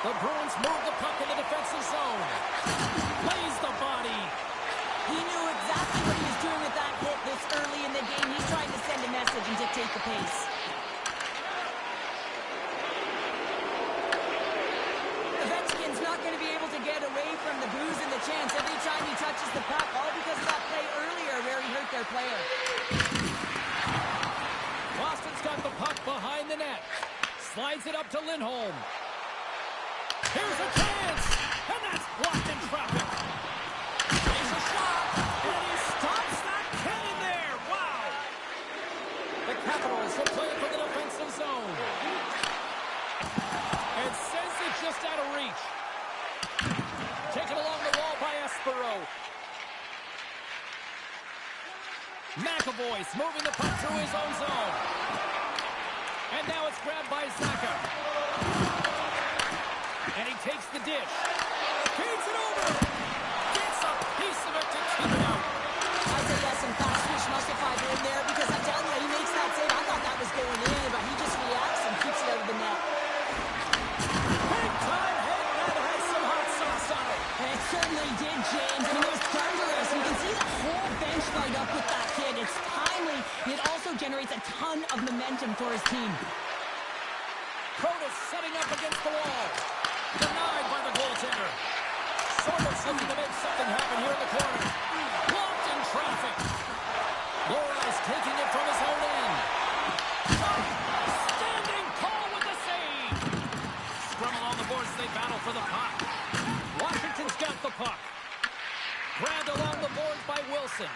The Bruins move the puck in the defensive zone. Lays the body. He knew exactly what he was doing with that hit this early in the game. He's trying to send a message and dictate the pace. Ovechkin's not going to be able to get away from the booze and the chance every time he touches the puck, all because of that play earlier where he hurt their player. Boston's got the puck behind the net. Slides it up to Lindholm. Here's a chance, and that's blocked in traffic. Here's a shot, and he stops that cannon there. Wow! The Capitals will play it from the defensive zone. And sends it just out of reach. Taken along the wall by Espero. McAvoy's moving the puck through his own zone. And now it's grabbed by Zaka. And he takes the dish. Feeds it over. Gets a piece of it to keep it out. I said yes, some fast fish muscle fiber in there because I'm telling you, he makes that save. I thought that was going in, but he just reacts and keeps it out of the net. Big time hit, and it has some hot sauce on it. And it certainly did, James. I mean, it was thunderous. You can see the whole bench light up with that hit. It's timely. It also generates a ton of momentum for his team. Protas setting up against the wall. Denied by the goaltender. Sorbo's looking to make something happen here in the corner. Blocked in traffic. Lorais taking it from his own end. Standing tall with the save. Scrum along the boards, they battle for the puck. Washington's got the puck. Grabbed along the boards by Wilson.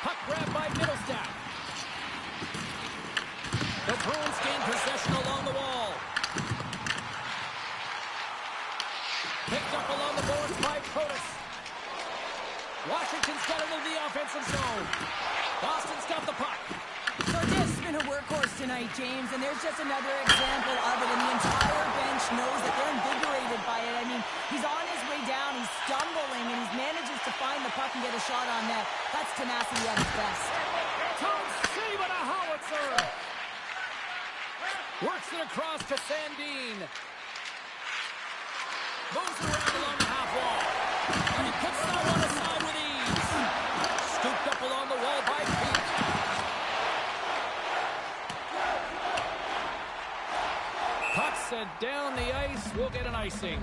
Puck grabbed by Middlestat. The Bruins gain possession along the wall. Picked up along the boards by Protas. Washington's got into the offensive zone. Boston's got the puck. Cortez has been a workhorse tonight, James, and there's just another example of it, and the entire bench knows that they're invigorated by it. I mean, he's on his way down, he's stumbling, and he manages to find the puck and get a shot on net. That's tenacity at its best. Tom Seaman, a howitzer. Works it across to Sandin. Moves around along the half wall. And he puts that one aside with ease. Scooped up along the wall by Pete. Puck sent down the ice. We'll get an icing.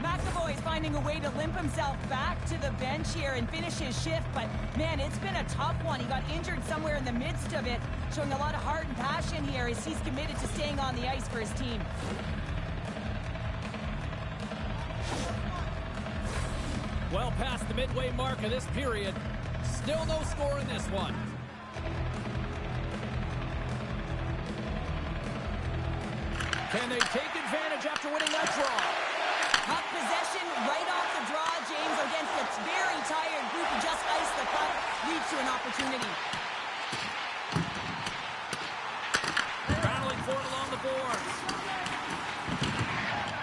McAvoy's finding a way to limp himself back to the bench here and finish his shift, but man, it's been a tough one. He got injured somewhere in the midst of it, showing a lot of heart and passion here as he's committed to staying on the ice for his team. Well past the midway mark of this period. Still no score in this one. Can they take advantage after winning that draw? Puck possession right off the draw, James, against a very tired group who just iced the puck, leads to an opportunity. Battling for it along the boards.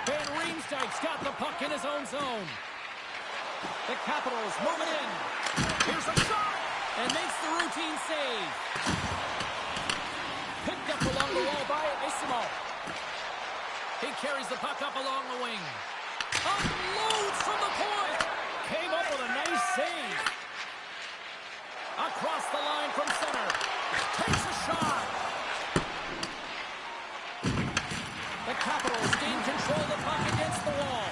Van Riemsdyk's got the puck in his own zone. The Capitals moving in. Here's a shot, and makes the routine save. Picked up along the wall by Isimo. He carries the puck up along the wing. Unloads from the point. Came up with a nice save. Across the line from center. Takes a shot. The Capitals gain control of the puck against the wall.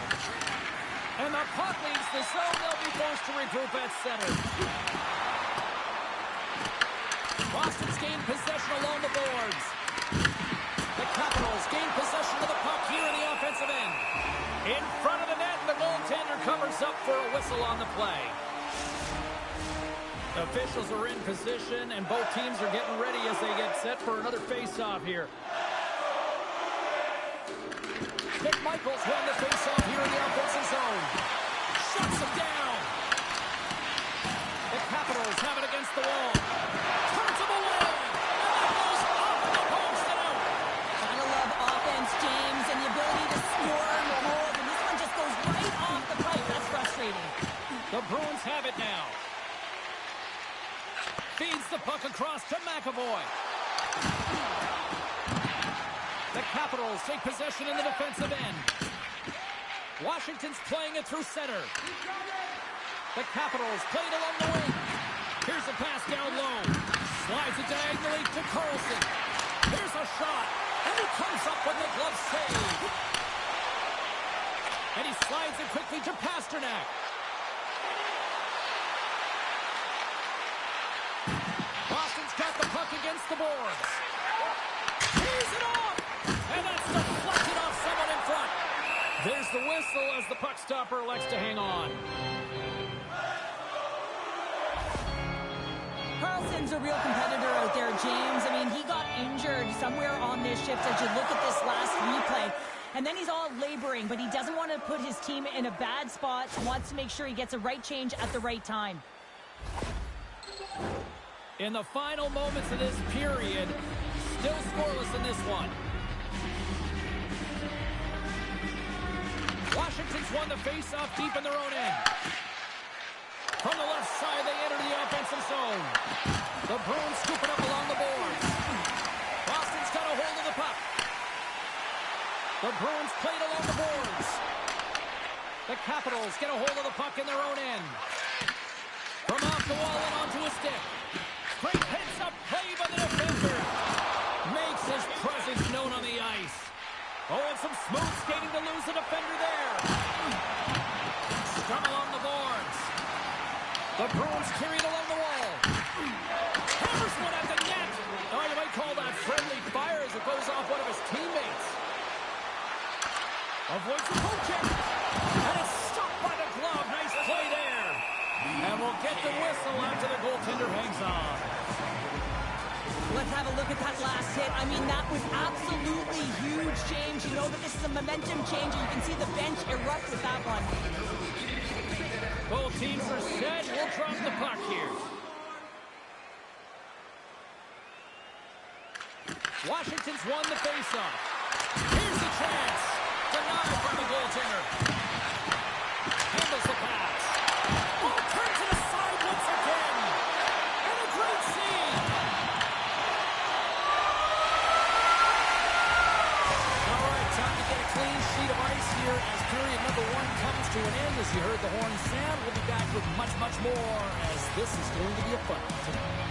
And the puck leaves the zone. They'll be forced to regroup at center. Boston's gained possession along the boards. The Capitals gain possession of the puck here in the offensive end. In front of the net, the goaltender covers up for a whistle on the play. Officials are in position, and both teams are getting ready as they get set for another face-off here. Nick Michaels won the face-off here in the offensive zone. Shuts him down. The Capitals have it against the wall. Turns him away. And that goes off the post and out. Gotta love offense, James, and the ability to score and goals, and this one just goes right off the pipe. That's frustrating. The Bruins have it now. Feeds the puck across to McAvoy. The Capitals take possession in the defensive end. Washington's playing it through center. The Capitals play it along the wing. Here's a pass down low. Slides it diagonally to Carlson. Here's a shot. And he comes up with the glove save. And he slides it quickly to Pasternak. Boston's got the puck against the boards. He's it off. And that's deflected off someone in front. There's the whistle as the puck stopper elects to hang on. Carlson's a real competitor out there, James. I mean, he got injured somewhere on this shift as you look at this last replay. And then he's all laboring, but he doesn't want to put his team in a bad spot. Wants to make sure he gets a right change at the right time. In the final moments of this period, still scoreless in this one. Washington's won the face-off deep in their own end. From the left side, they enter the offensive zone. The Bruins scoop it up along the boards. Boston's got a hold of the puck. The Bruins play it along the boards. The Capitals get a hold of the puck in their own end. From off the wall and onto a stick. Great heads-up play by the defender. Makes his presence known on the ice. Oh, and some smooth skating to lose the defender there. Scrum along the boards. The Bruins carry it along the wall. Hammers one at the net. Oh, you might call that friendly fire as it goes off one of his teammates. Avoids the poke check. And it's stopped by the glove. Nice play there. And we'll get the whistle after the goaltender hangs on. Let's have a look at that last hit. I mean, that was absolutely huge, James. You know that this is a momentum change, and you can see the bench erupt with that one. Both teams are set. We'll drop the puck here. Washington's won the faceoff. Here's the chance. Denied by the goaltender. Handles the pass. Oh, turns to the side once again. And a great save. All right, time to get a clean sheet of ice here as period number one comes to an end. As you heard the horn sound, we'll be back with much, much more as this is going to be a fun one tonight.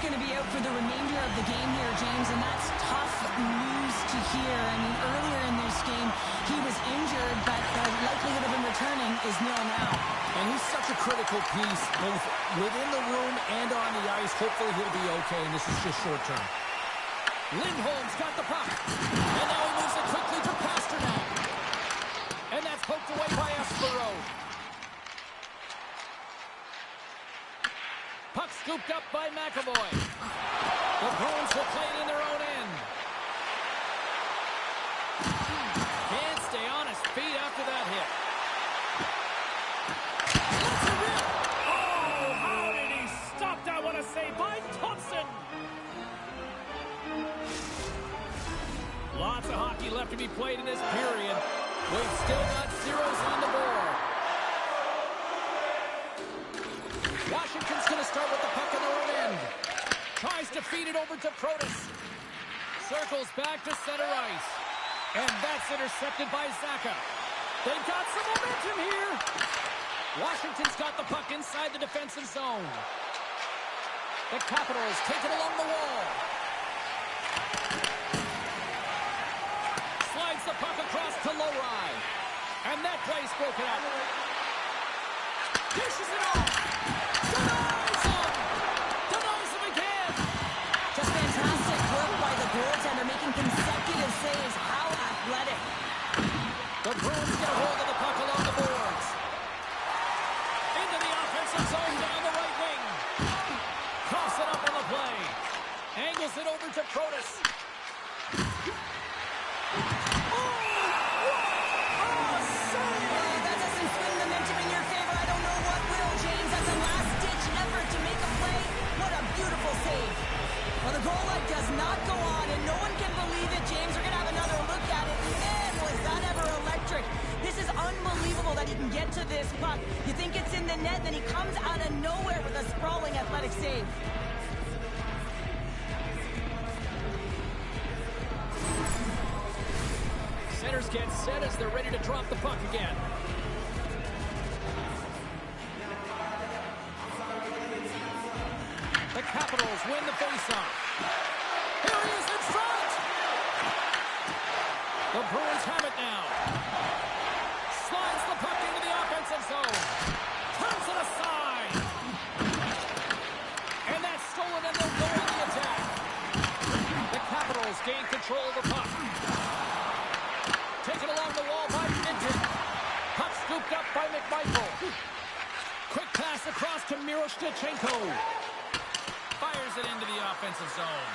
Going to be out for the remainder of the game here, James, and that's tough news to hear. I mean, earlier in this game, he was injured, but the likelihood of him returning is nil now. And he's such a critical piece, both within the room and on the ice. Hopefully he'll be okay, and this is just short term. Lindholm's got the puck, and now he moves it quickly to Pasternak. And that's poked away by Espargaro. Puck scooped up by McAvoy. The Bruins will play it in their own end. Can't stay on his feet after that hit. Let's it rip. Oh, how did he stop that? What a save by Thompson. Lots of hockey left to be played in this period. We've still got zeros on the board. Washington's going to start with the puck on their own end. Tries to feed it over to Protas. Circles back to center ice. And that's intercepted by Zacha. They've got some momentum here. Washington's got the puck inside the defensive zone. The Capitals take it along the wall. Slides the puck across to Lowry. And that play's broken up. Dishes it off. Denies him again. net, and then he comes out of nowhere with a sprawling athletic save. Centers get set as they're ready to drop the puck again. The Capitals win the faceoff. Here he is in front! The Bruins have it now. Slides the puck into the offensive zone. Turns it aside. And that's stolen, and they'll go on the attack. The Capitals gain control of the puck. Taken along the wall by Minton. Puck scooped up by McMichael. Quick pass across to Miroshnichenko. Fires it into the offensive zone.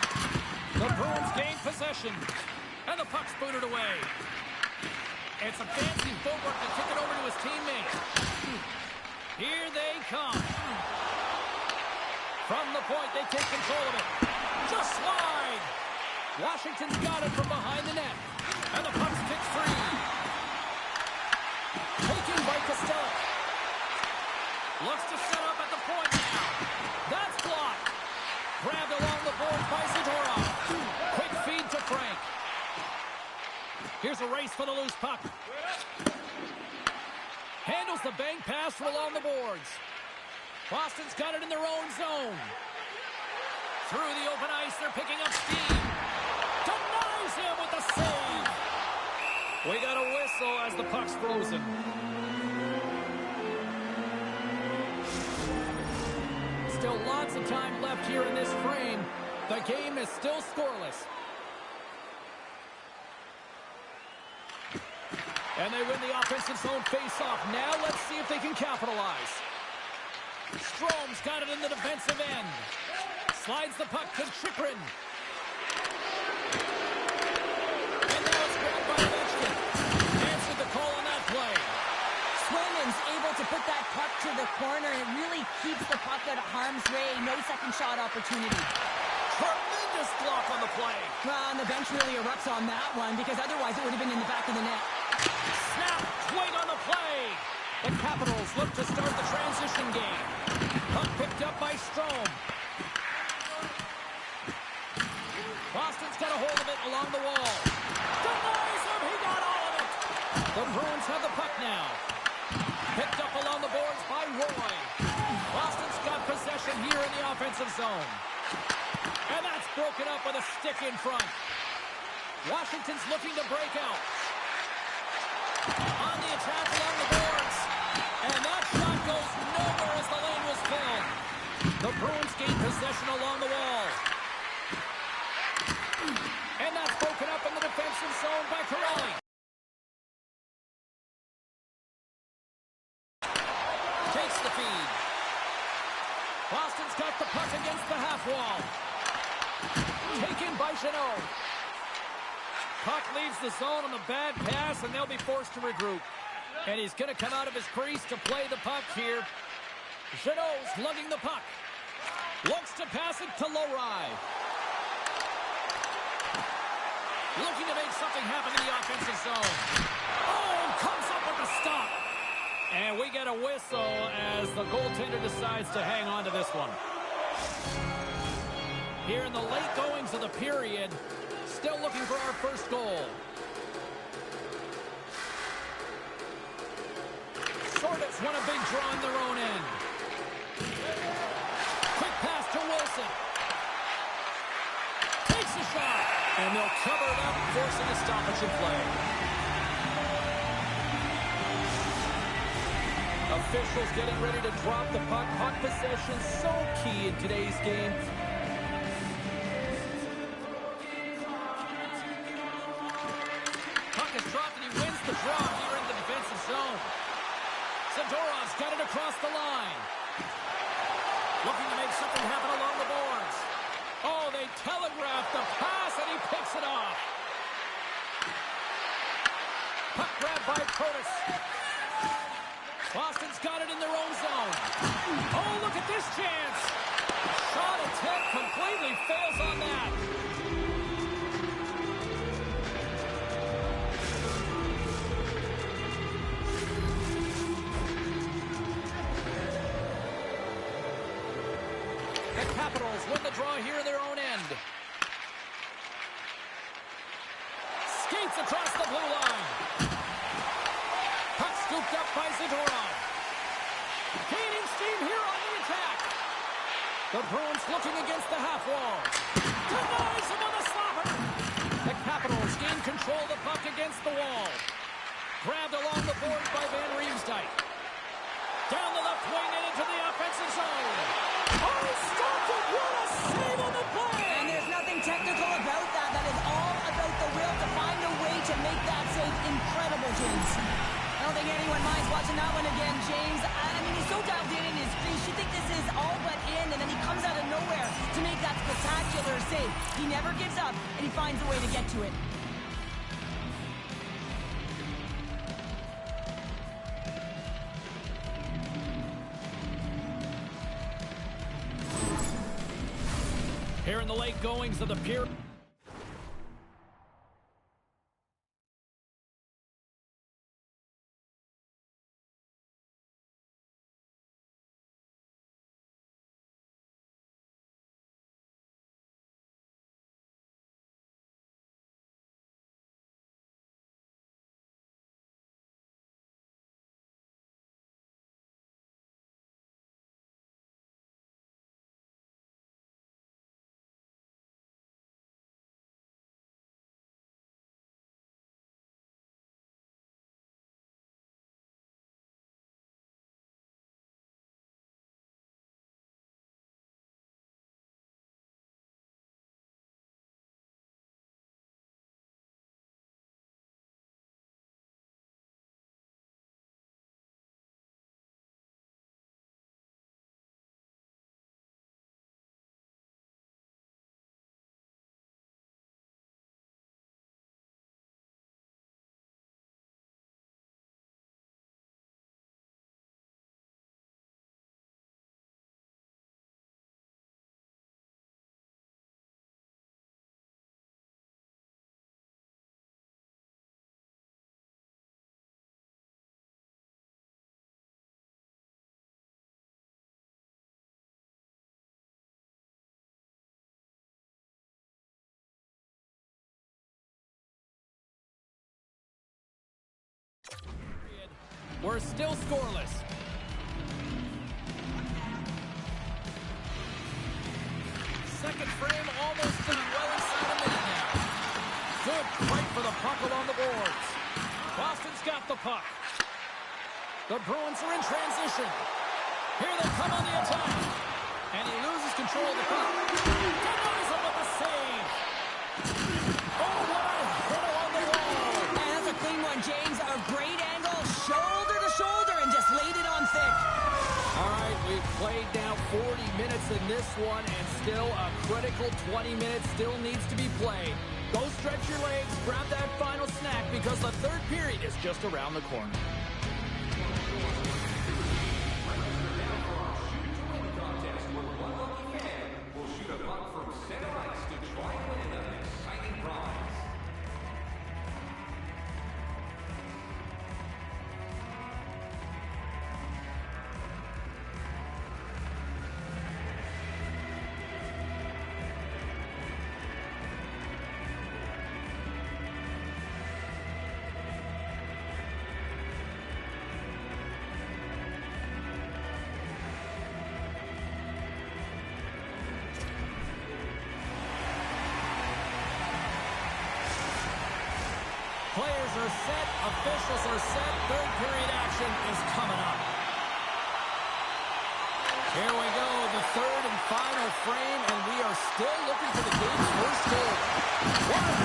The Bruins gain possession. And the puck's booted away. It's a fancy footwork to kick it over to his teammate. Here they come. From the point, they take control of it. Just slide. Washington's got it from behind the net. And the puck's kicked free. Taken by Costello. Looks to set up at the point now. That's blocked. Grabbed along the boards by Zadorov. Quick feed to Frank. Here's a race for the loose puck. Handles the bank pass from along the boards. Boston's got it in their own zone. Through the open ice, they're picking up steam. Denies him with the save. We got a whistle as the puck's frozen. Still lots of time left here in this frame. The game is still scoreless. And they win the offensive zone face-off. Now let's see if they can capitalize. Strom's got it in the defensive end. Slides the puck to Chychrun. And now it's grabbed by Ovechkin. Answered the call on that play. Swayman's able to put that puck to the corner. It really keeps the puck out of harm's way. No second shot opportunity. Tremendous block on the play. Well, and the bench really erupts on that one because otherwise it would have been in the back of the net. Snap, swing on the play. The Capitals look to start the transition game. Puck picked up by Strome. Boston's got a hold of it along the wall. Denies him, he got all of it. The Bruins have the puck now. Picked up along the boards by Roy. Boston's got possession here in the offensive zone. And that's broken up with a stick in front. Washington's looking to break out. On the attack along the boards. And that shot goes nowhere as the lane was filled. The Bruins gain possession along the wall. And that's broken up in the defensive zone by Corelli. Takes the feed. Boston's got the puck against the half wall. Taken by Jeannot. Puck leaves the zone on the bad pass, and they'll be forced to regroup. And he's going to come out of his crease to play the puck here. Jeannot's lugging the puck. Looks to pass it to Lowry. Looking to make something happen in the offensive zone. Oh, comes up with the stop. And we get a whistle as the goaltender decides to hang on to this one. Here in the late goings of the period, still looking for our first goal. Sortis won a big draw in their own end. Quick pass to Wilson. Takes a shot. And they'll cover it up, forcing a stoppage in play. Officials getting ready to drop the puck. Puck possession so key in today's game. Puck is dropped and he wins the draw here in the defensive zone. Zadorov's got it across the line. Looking to make something happen along the boards. Oh, they telegraphed the pass, and he picks it off. Puck grabbed by Protas. Boston's got it in their own zone. Oh, look at this chance. Shot attempt completely fails on that. Capitals win the draw here in their own end. Skates across the blue line. Puck scooped up by Zadorov. Gaining steam here on the attack. The Bruins looking against the half wall. Denies him with a slapper. The Capitals gain control of the puck against the wall. Grabbed along the boards by Van Riemsdyk. Down the left wing and into the offensive zone. Oh, he stopped it! What a save on the play! And there's nothing technical about that. That is all about the will to find a way to make that save incredible, James. I don't think anyone minds watching that one again, James. I mean, he's so dialed in his crease. You think this is all but in, and then he comes out of nowhere to make that spectacular save. He never gives up, and he finds a way to get to it. Here in the late goings of the period. We're still scoreless. Second frame almost to the well inside a minute now. Good fight for the puck along the boards. Boston's got the puck. The Bruins are in transition. Here they come on the attack. And he loses control of the puck. Denies him with the save. Oh, what a hit along the wall. And that's a clean one, James. A great angle, shoulder to shoulder, and just laid it on thick. All right, we've played now 40 minutes in this one, and still a critical 20 minutes still needs to be played. Go stretch your legs, grab that final snack, because the third period is just around the corner. Players are set, officials are set, third period action is coming up. Here we go, the third and final frame, and we are still looking for the game's first goal. What a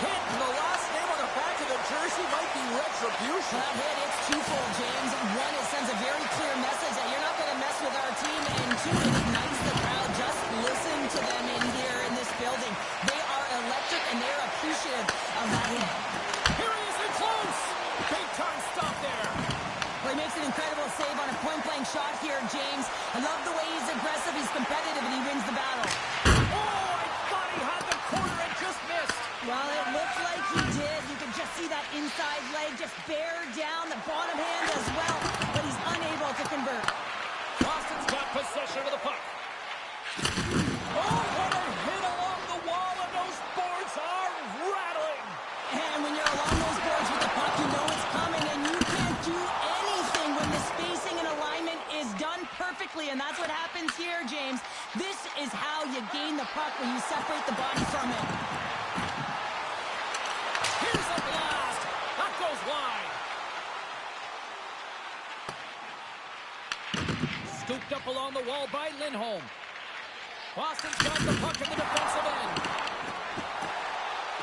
hit! And the last name on the back of the jersey might be retribution. That hit, it's twofold, James. One, it sends a very clear message that you're not going to mess with our team, and two, it ignites the crowd. Just listen to them in here in this building. They are electric, and they're appreciative of that hit. Here he is in close. Big time stop there. Well, he makes an incredible save on a point-blank shot here, James. I love the way he's aggressive, he's competitive, and he wins the battle. Oh, I thought he had the corner and just missed. Well, it looked like he did. You could just see that inside leg just bear down, the bottom hand as well, but he's unable to convert. Boston's got possession of the puck. Oh, what a hit along the wall, and those boards are rattling. And when you're along those boards with the puck, you know it's coming, and you can't do anything when the spacing and alignment is done perfectly, and that's what happens here, James. This is how you gain the puck, when you separate the body from it. Here's a blast. That goes wide. Scooped up along the wall by Lindholm. Boston's got the puck in the defensive end.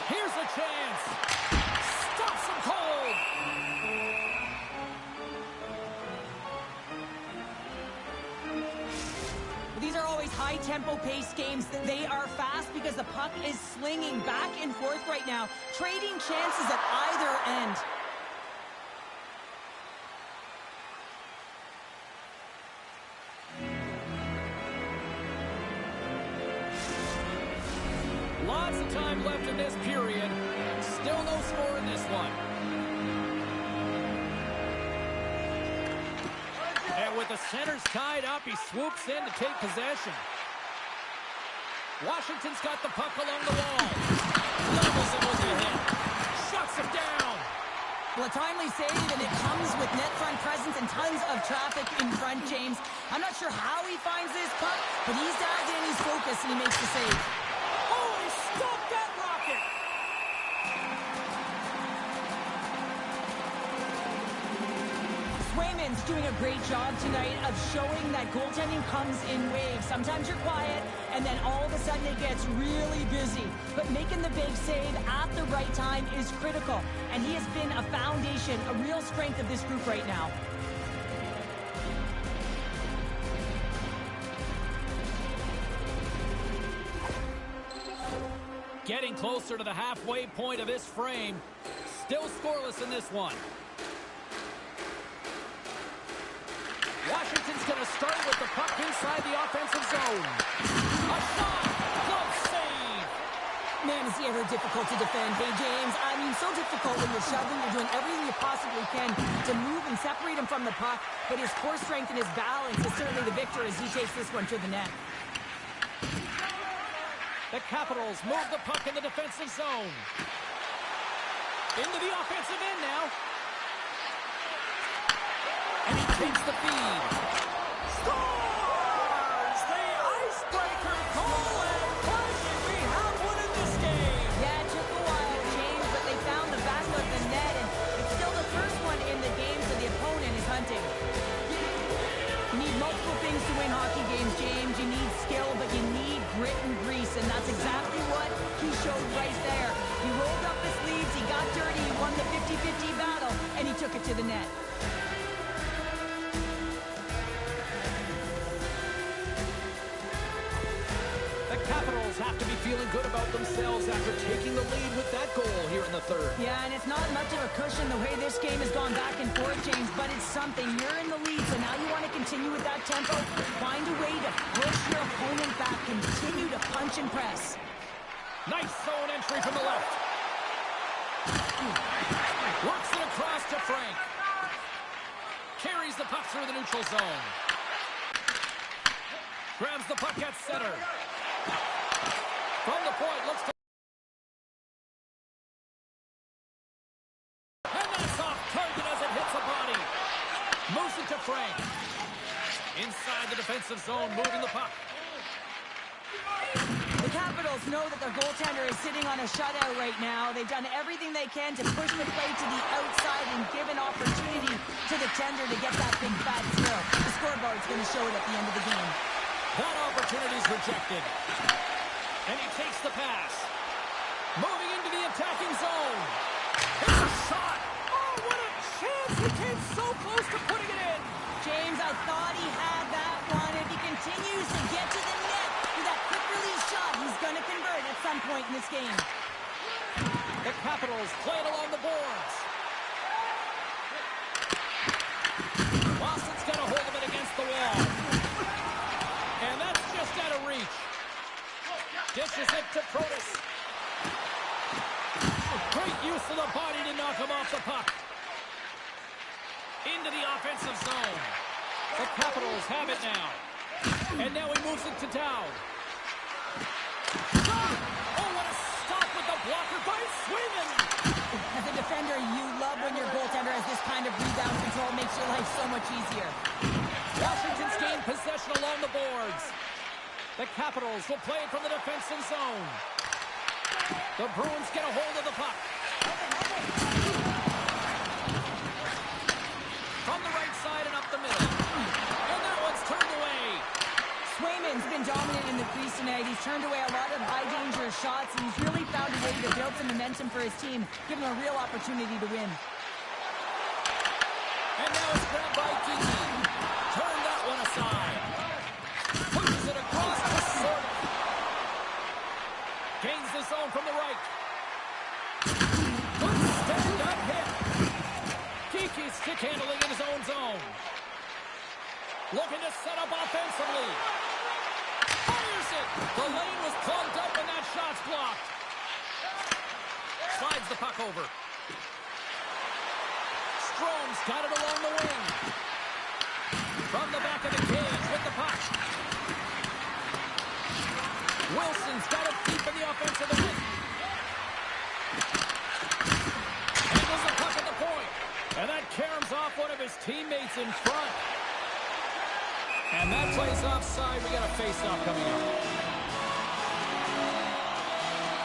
Here's a chance. Stops him cold. These are always high-tempo pace games. They are fast because the puck is slinging back and forth right now, trading chances at either end. Lots of time left in this period. Still no score in this one. And with the centers tied up, he swoops in to take possession. Washington's got the puck along the wall. Levels it with a hit. Shuts him down. Well, a timely save, and it comes with net front presence and tons of traffic in front, James. I'm not sure how he finds this puck, but he's dialed in, he's focused, and he makes the save. Oh, he stopped that rocket. Swayman's doing a great job tonight of showing that goaltending comes in waves. Sometimes you're quiet, and then all of a sudden it gets really busy. But making the big save at the right time is critical, and he has been a foundation, a real strength of this group right now. Getting closer to the halfway point of this frame. Still scoreless in this one. Washington's going to start with the puck inside the offensive zone. A shot! Close save! Man, is he ever difficult to defend. Hey, James, I mean, so difficult when you're shoving. You're doing everything you possibly can to move and separate him from the puck. But his core strength and his balance is certainly the victor as he takes this one to the net. The Capitals move the puck in the defensive zone. Into the offensive end now. And he takes the feed. Scores! The icebreaker goal, and finally we have one in this game. Yeah, it took a while, James, but they found the back of the net, and it's still the first one in the game, so the opponent is hunting. You need multiple things to win hockey games, James. You need skill, but you need grit and grease, and that's exactly what he showed right there. He rolled up his sleeves, he got dirty, he won the 50-50 battle, and he took it to the net. The Capitals have to be feeling good about themselves after taking the lead with that goal here in the third. Yeah, and it's not much of a cushion the way this game has gone back and forth, James, but it's something. You're in the lead, so now you want to continue with that tempo. Find a way to push your opponent back. Continue to punch and press. Nice zone entry from the left. Works it across to Frank. Carries the puck through the neutral zone. Grabs the puck at center. From the point, looks to... And that's off target as it hits a body. Moves it to Frank. Inside the defensive zone, moving the puck. The Capitals know that their goaltender is sitting on a shutout right now. They've done everything they can to push the play to the outside and give an opportunity to the tender to get that big fat throw. The scoreboard's going to show it at the end of the game. That opportunity's rejected. And he takes the pass. Moving into the attacking zone. Here's a shot. Oh, what a chance. He came so close to putting it in. James, I thought he had that one. If he continues to get to the net with that quick release shot, he's going to convert at some point in this game. The Capitals play it along the boards. Boston's got a hold of it against the wall. And that's just out of reach. Dishes it to Protas. Great use of the body to knock him off the puck. Into the offensive zone. The Capitals have it now. And now he moves it to Dowd. He's swinging. As a defender, you love when your goaltender has this kind of rebound control. Makes your life so much easier. Washington's gained possession along the boards. The Capitals will play it from the defensive zone. The Bruins get a hold of the puck. From the right side and up the middle. And that one's turned away. Swayman's been dominant in the crease tonight. He's turned away a lot of high-danger shots, and he's really found a way to build some momentum for his team, give him a real opportunity to win. And now it's grabbed by Kiki. Turn that one aside. Pushes it across to Sorg. Gains the zone from the right. Good stand-up hit. Kiki's stick handling in his own zone. Looking to set up offensively. Fires it. The lane was clogged up and that shot's blocked. Slides the puck over. Strome's got it along the wing. From the back of the cage with the puck. Wilson's got it deep in the offensive end. Handles the puck at the point. And that caroms off one of his teammates in front. And that plays offside. We got a face-off coming up.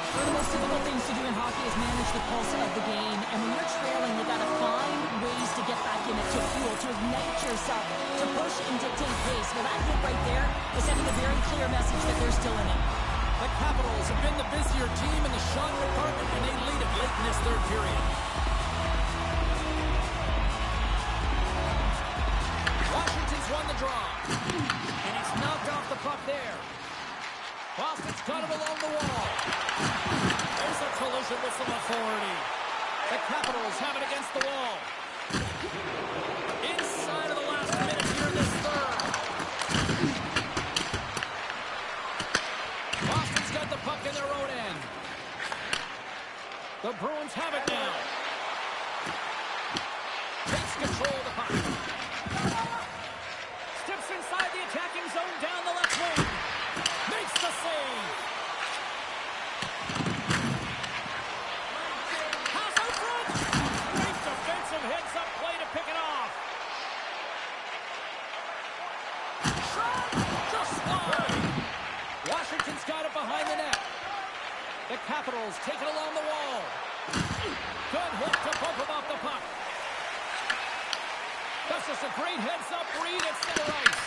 One of the most difficult things to do in hockey is manage the pulse of the game. And when you're trailing, you got to find ways to get back in it, to fuel, to ignite yourself, to push and dictate pace. Well, that hit right there is sending a very clear message that they're still in it. The Capitals have been the busier team in the shot department, and they lead it late in this third period. Washington's won the draw. And he's knocked off the puck there. Boston's got it along the wall. There's a collision with some authority. The Capitals have it against the wall. Inside of the last minute here in this third. Boston's got the puck in their own end. The Bruins have it now. Takes control of the puck. Steps inside the attacking zone down the left wing. Makes the save. Pass out front. Great defensive heads-up play to pick it off. Shot. Just wide. Washington's got it behind the net. The Capitals take it along the wall. Good hit to bump him off the puck. That's just a great heads-up read at center ice.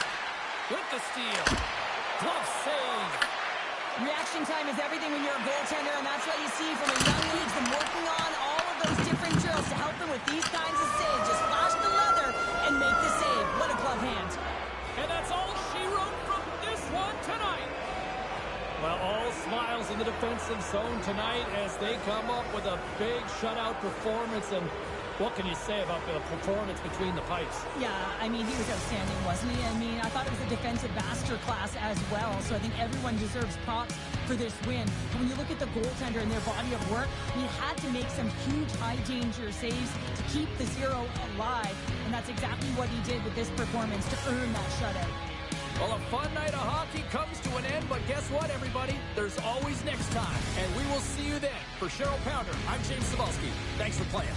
With the steal. Glove save. Reaction time is everything when you're a goaltender, and that's what you see from a young age, them working on all of those different drills to help them with these kinds of saves. Just flash the leather and make the save. What a glove hand. And that's all she wrote from this one tonight. Well, all smiles in the defensive zone tonight as they come up with a big shutout performance. And what can you say about the performance between the pipes? Yeah, I mean, he was outstanding, wasn't he? I mean, I thought it was a defensive masterclass as well, so I think everyone deserves props for this win. But when you look at the goaltender and their body of work, he had to make some huge high-danger saves to keep the zero alive, and that's exactly what he did with this performance to earn that shutout. Well, a fun night of hockey comes to an end, but guess what, everybody? There's always next time, and we will see you then. For Cheryl Pounder, I'm James Cebulski. Thanks for playing.